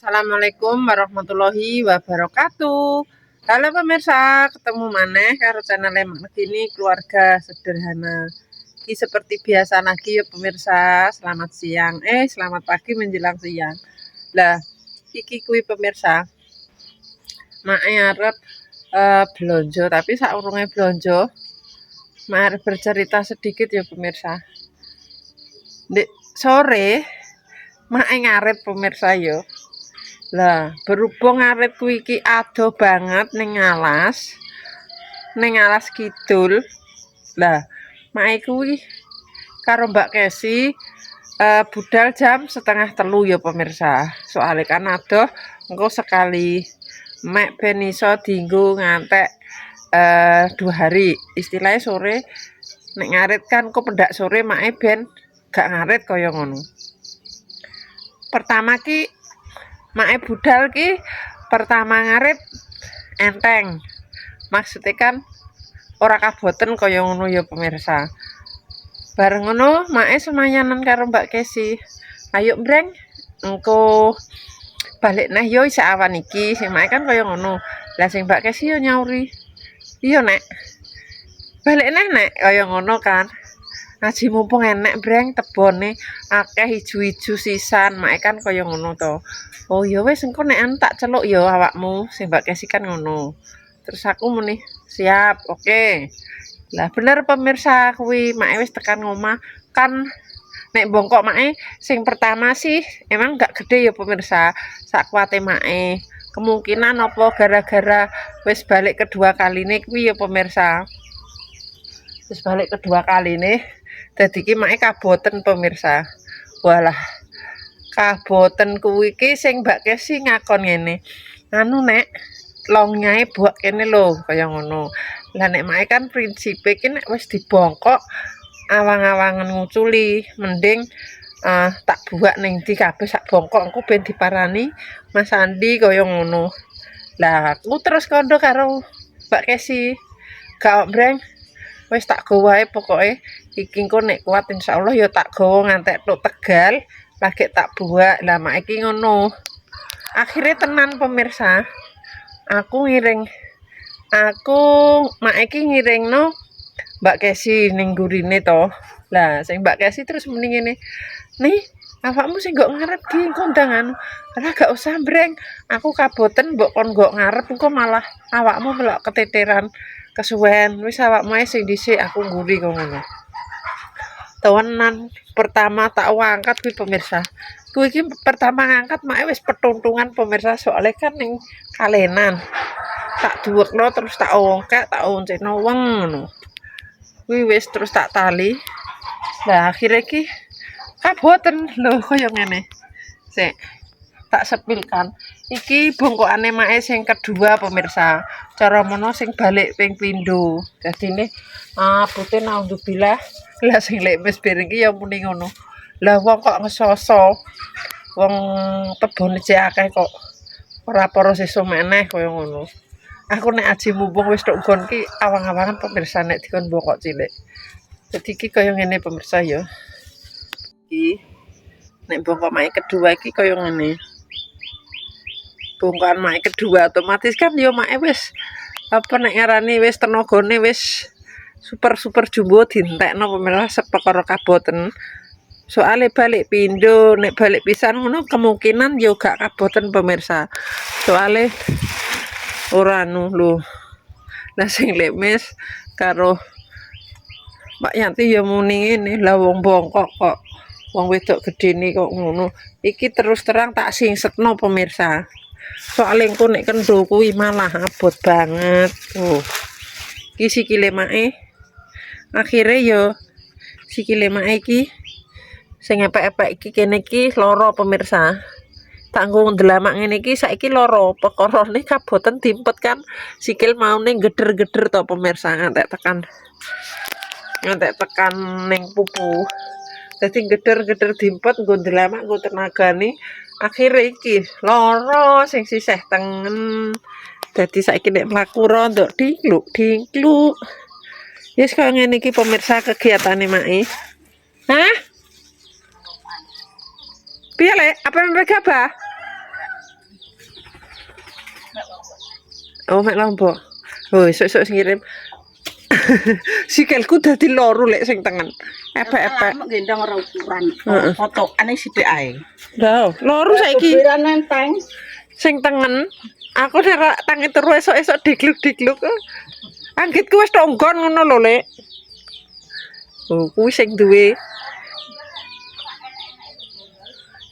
Assalamualaikum warahmatullahi wabarakatuh. Halo pemirsa, ketemu maneh karo channel Mak Gini Keluarga Sederhana. Iki seperti biasa lagi ya pemirsa, selamat siang, selamat pagi menjelang siang. Lah, iki kuwi pemirsa, mak arep blonjo, tapi saurunge blonjo, mak arep bercerita sedikit ya pemirsa. Ndek sore, mak ngaret pemirsa yo. Lah, berhubung ngarit kuwi iki ado banget ning alas kidul. Lah, mae kuwi karo Mbak Kesi budal jam 2:30 ya pemirsa. Soalnya kan adoh engko sekali mek ben iso dienggo ngantek 2 hari. Istilahnya sore nek ngarit kan kok pendak sore mae ben gak ngarit kaya ngono. Pertama ki mae budal ki pertama ngarit enteng. Maksudnya kan ora kaboten kaya ngono ya pemirsa. Bareng ngono mae semayanan karo Mbak Kesi. Ayo breng, engko balik neh yo isa awan iki. Sing mae kan kaya ngono. Lah sing Mbak Kesi yo nyauri, "Iya nek, balik neh nek kaya ngono kan." Aji mumpung enek breng tebone akeh ijo-ijo sisan, mae kan kaya ngono to. Oh ya wis engko nek tak celuk ya awakmu, sing Mbak Kesi kan ngono. Terus aku muni, "Siap, oke." Lah bener pemirsa kuwi mae wis tekan ngomah kan nek bongkok mae sing pertama sih emang gak gede ya pemirsa, sak kuate mae. Kemungkinan apa gara-gara wis balik kedua kaline kuwi ya pemirsa. Wis balik kedua kaline dadi ki mae kaboten pemirsa. Walah, kaboten kuwi ki sing Mbak Kesi ngakon ngene. Anu nek longnyae buak kene lho kaya ngono. Lah nek mae kan prinsipe ki nek wis dibongkok awang-awangan nguculi mending tak buak ning ndi kabeh sak bongkok engko ben diparani Mas Andi kaya ngono. Lah aku terus kandha karo Mbak Kesi. Gak breng, wis tak go wae pokoke iki engko nek kuat insyaallah ya tak gawa ngantek tok Tegal lagi tak buak. Lah mak iki ngono. Akhirnya tenan pemirsa. Aku mak iki ngiringno Mbak Kesi ning gurine to. Lah sing Mbak Kesi terus muni ngene, "Nih, awakmu sing nggo ngarep ki engko undangan." Lah gak usah breng, aku kaboten mbok kon nggo ngarep engko malah awakmu melok keteteran kesuwen. Wis awakmu ae sing dhisik aku ngguri kok ngono. Tenan pertama tak angkat kuwi pemirsa. Kuwi iki pertama ngangkat mak wis petuntungan pemirsa soalnya kan ning kalenan. Tak duwekno terus tak ongkek, tak onceno weng ngono. Kuwi wis terus tak tali. Lah akhirnya ki kaboten lho kaya ngene. Sik tak sepilkan. Iki bongkokane mae sing kedua pemirsa. Cara mono sing balik ping pindho. Dadine putih naudzubillah. Lah sing lek wis bareng ki ya muni ngono. Lah wong kok ngesoso. Wong tebone cek akeh kok ora para sesuk meneh kaya ngono. Aku nek aji mumpung wis tok nggon ki awang-awangan pemirsa nek dikon bongkok cilik. Dadi iki kaya ngene pemirsa ya. Iki nek bongkok mae kedua iki kaya ngene. Bongkokan mae kedua otomatis kan ya mae wis apa nek ngarani wis tenagane wis super jumbo dientekno pemirsa sepekara kaboten. Soale balik pindho nek balik pisan ngono kemungkinan ya gak kaboten pemirsa. Soale ora anu lho. Lah sing lemes karo Mbak Yanti ya muni ngene, lah wong bongkok kok wong wedok gedene kok ngono. Iki terus terang tak singsetno pemirsa. Soale engko nek kendho kuwi malah abot banget. Oh. Iki sikile mae. Akhire yo sikile mae iki sing epek-epek iki kene iki lara pemirsa. Tak nggo ndelamak ngene iki saiki lara pekorone kaboten dimpet kan sikil maune geder-geder to pemirsa ngantek tekan ning pupu. Dadi geder-geder dimpet nggo ndelamak nggo tenagane akhire iki lara sing sisih tengen. Dadi saiki nek mlaku rondok dingkluk. Yes kaya ngene iki pemirsa kegiatane mae. Hah? Piye, Lek? Apa memang gabah? Oh, mek Lombok. Oh, esuk-esuk sing ngirim. Sikilku dadi loro lek sing tengen. Epek-epek. Lama gendong ora ukuran. Heeh. Fotokane sithik ae. Lho, loro saiki. Kubiran nenteng. Sing tengen. Aku nek tangi turu esuk-esuk digluk-digluk. Anggitku wis tonggon ngono lho, Lek. Oh, kuwi sing duwe.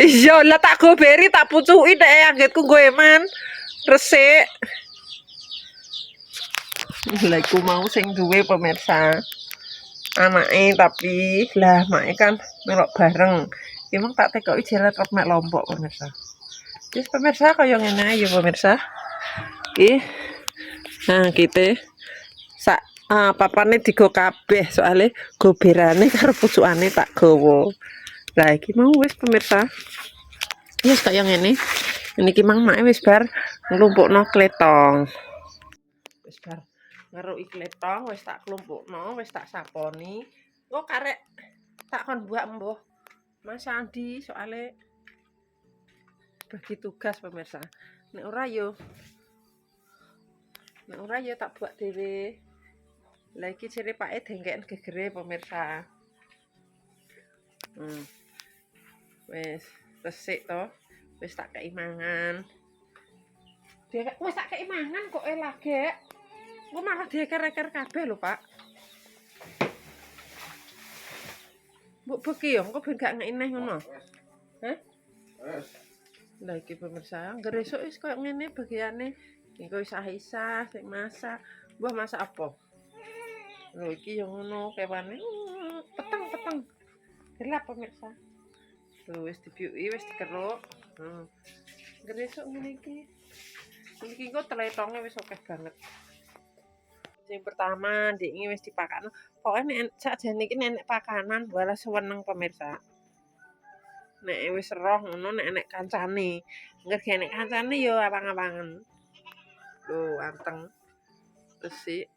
Iya, lah tak goberi tak pucuki nek anggitku nggo eman. Resik. Lah iku mau sing duwe pemirsa. Anake tapi lah make kan melok bareng. Emang tak tekoki jere trep mek Lombok pemirsa. Wis pemirsa kaya ngene ae ya pemirsa. Iki. Nah, kita sak papane digo kabeh soalnya goberane karo pucukane tak gawa. Lah iki mau wis pemirsa. Wis kaya ngene. Niki mang make wis bar nglumpukno kletong. Wis bar ngeruki kletong wis tak klumpukno, wis tak saponi. Engko karek tak kon buak embuh. Mas Andi soalnya bagi tugas pemirsa. Nek ora yo tak buat dhewe. Lah iki ciri pake dengkeken gegere pemirsa. Wis resik to. Wis tak kei mangan. Wis tak kei mangan kok lagek. Engko malah dieker-eker kabeh lho, Pak. Mbok beki yo, engko ben gak ngeneh ngono. Hah? Lah iki pemirsa, ngger esuk wis koyo ngene bagiane. Engko isah-isah sing masak. Mbah masak apa? Lho iki yo ngono kewane. Peteng. Gelap pemirsa. Lho wis dibiuki, wis dikeruk. Ngger esuk ngene iki. Iki kok tletonge wis akeh banget. Sing pertama ndek iki wis dipakakno. Pokoke nek sakjane iki nek pakanan wala seneng pemirsa. Nek wis roh ngono nek kancane. Ngger nek kancane yo awang-awangen. Lho anteng. Resik.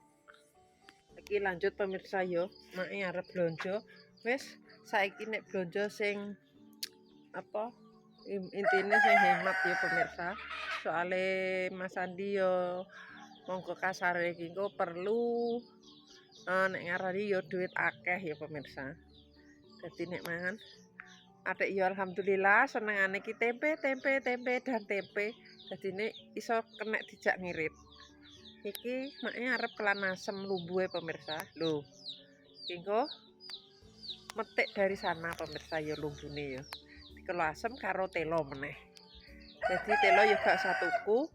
Iki lanjut pemirsa yo, make arep blonjo. Wis saiki nek blonjo sing apa? Intine sing hemat ya pemirsa. Soale Mas Andi yo monggo kasare iki engko perlu nek ngarani yo duit akeh ya pemirsa. Dadi nek mangan atik yo alhamdulillah senengane iki tempe dan tempe. Dadine iso kenek dijak ngirit. Iki make arep kelan asem lumbuhe pemirsa. Lho. Iki engko metik dari sana pemirsa ya lumbune ya. Dikelo asem karo telo meneh. Jadi telo yo gak satuku.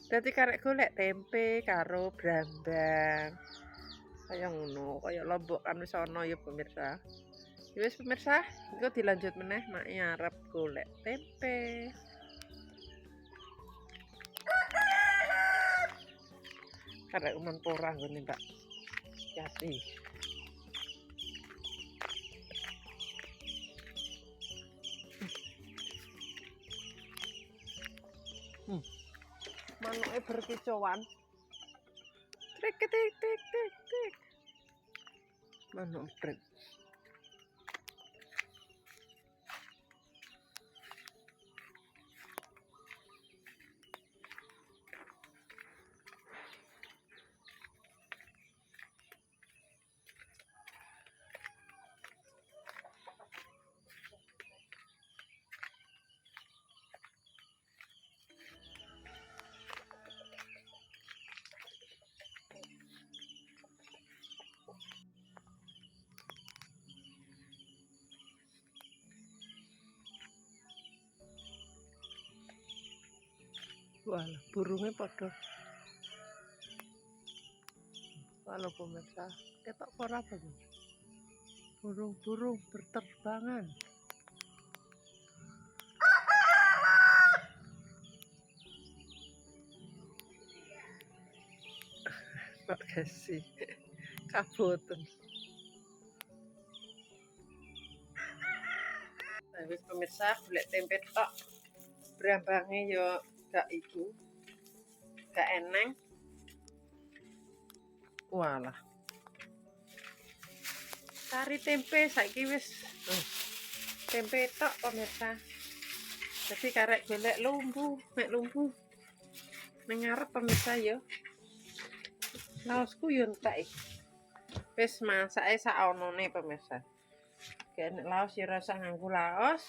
Dadi karek golek tempe karo brambang. Kaya ngono, kaya Lombok kan wis ana ya pemirsa. Ya wis pemirsa, engko dilanjut meneh mak arep golek tempe. Karek uman ora nggone Mbak Yati. Manuke berkicauan. Tik. Manuk brek. Walah, burungnya padha. Walau pemirsa, ketok ora apa Bu? Burung-burung berterbangan. Pak Gesi, kaboten. Nah, wis pemirsa, golek tempe tok. Brambange yo gak iku. Gak eneng. Walah. Kari tempe saiki wis tempe tok pemirsa. Jadi karek golek lumbu, mek lumbu. Ning ngarep pemirsa yo. Laosku yo entek. Wis masake sak onone pemirsa. Kayak nek laos ya rasa nganggo laos.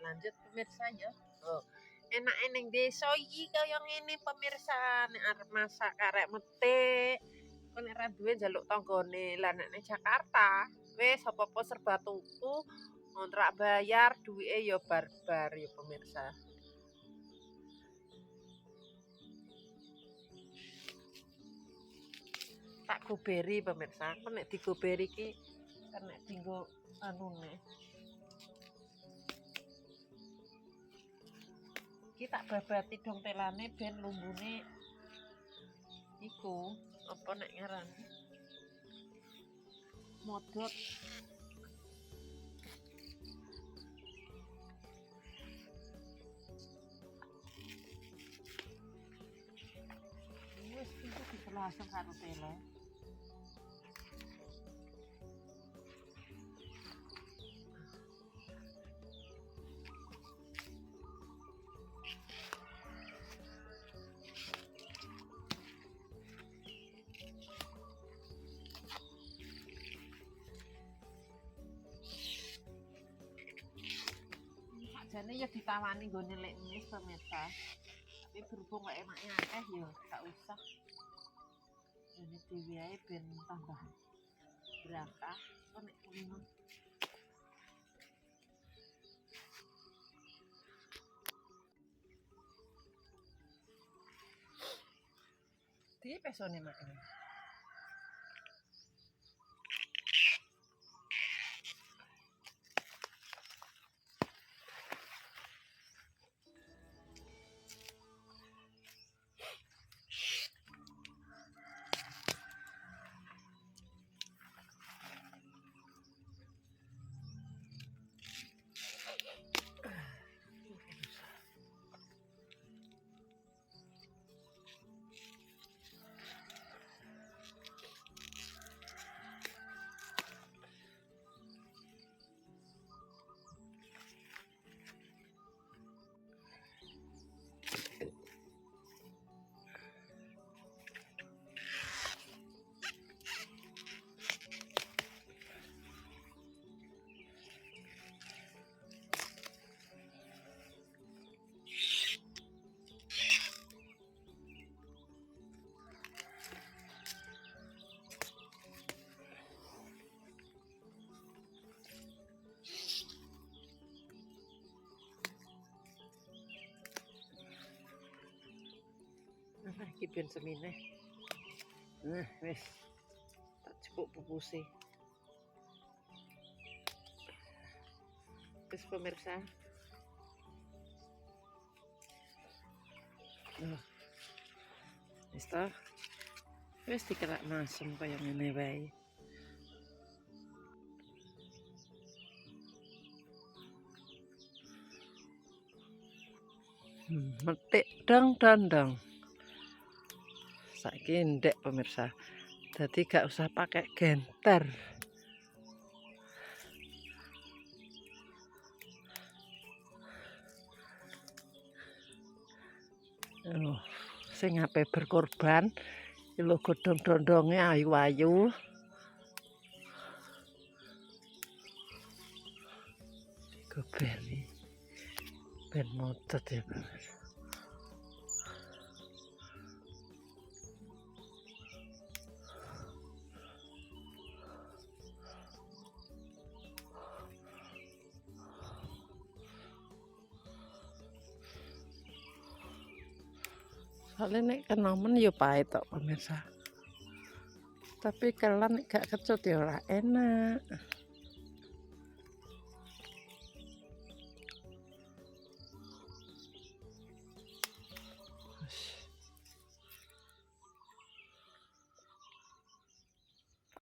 Lanjut pemirsa ya. Oh, enake ning desa iki kaya ngene pemirsa, nek arep masak karek metik, kok nek ra duwe njaluk tanggane. Lah nek ning Jakarta wis apa-apa serba tuku, ngontrak bayar, duwike ya barbar ya pemirsa. Tak goberi pemirsa, kok nek digoberi iki nek dienggo anune. Iki tak babati dong telane ben lumbune iku apa nek ngarani modot. Wis iki dipelasem karo tele. Sakjane ya ditawani nggo nyelek mis pemirsa. Tapi berhubung kok enaknya akeh ya gak usah. Ini dhewe ae ben tambah berkah kok nek kulino. Di pesone makan. Nah, iki ben semine. Nah, wis. Tak cukup pupuse. Wis pemirsa. Wis ta. Wis dikerak masem kaya ngene wae. Metik dong. Saiki ndek pemirsa. Jadi gak usah pakai genter. Oh, sing ape berkorban, lho godhong-dondonge ayu-ayu. Digoberi. Ben modot ya, pemirsa. Soalnya nek kenomen ya pahit tok pemirsa. Tapi kelan nek gak kecut ya ora enak.